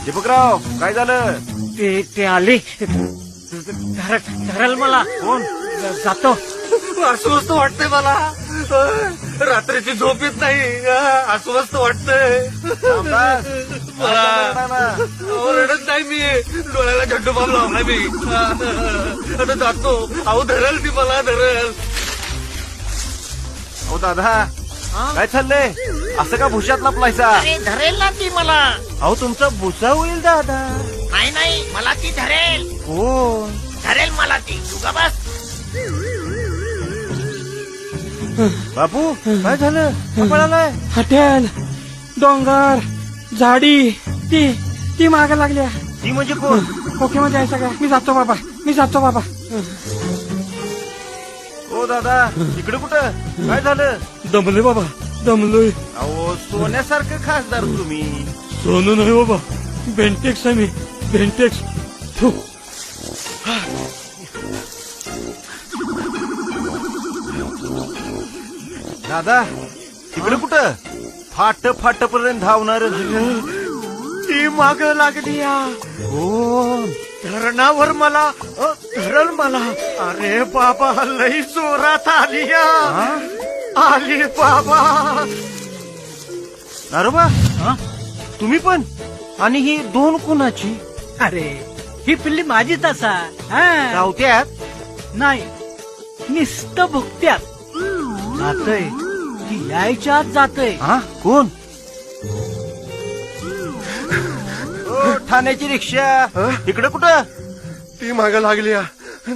दीपकराव काय झालं? ते आले धरल मला. कोण? जातो. अस्वस्थ वाटतंय मला. रात्रीची झोप येत नाही. अस्वस्थ वाटतंय मला. रडत नाही मी. डोळ्याला झड्डू बाम लावलाय मी. आता जातो. अहो धरल ती मला. धरल. अहो दादा काय चाललंय? असं का भुशात लपलायचा? अरे धरेल ना ती मला. अहो तुमचा भुसा होईल दादा. नाही नाही मला ती धरेल. कोण? धरेल मला ती. तुगा बस. बापू काय झालं? का पळालाय? हॉटेल, डोंगर, झाडी ती माग लागल्या. ती म्हणजे कोण? ओके मध्ये आहे सगळं. मी जातो बाबा. ओ दादा इकडे कुठं? काय झालं? दमलोय बाबा. अहो सोन्यासारखं खासदार तुम्ही. सोनू नाही बाबा. बेंटेक्स आहे मी. बेंटेक्स. दादा तिकडे कुठं? फाट पर्यंत धावणार. ती माग लागली. कोण? धरणावर मला. धरल मला. अरे बाबा लई जोरात आली. आली बाबा. नारोबा तुम्ही पण? आणि ही दोन कुणाची? अरे ही पिल्ली माझीच असा. रावत्यात नाही निस्त भुकत्यात. जातय ती यायच्या आत जातय. हा कोण? ओ, ठाण्याची रिक्षा. इकडे कुठं? ती माग लागली.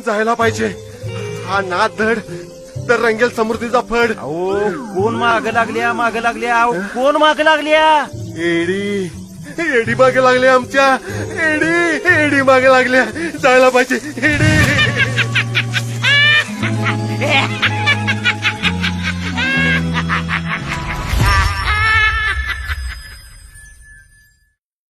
जायला पाहिजे. हा नाद धड तर रंगेल समृद्धीचा फड. अहो कोण माग लागल्या? अहो कोण माग लागल्या? एडी मागे लागली आमच्या. एडी मागे लागल्या. जायला पाहिजे. एडी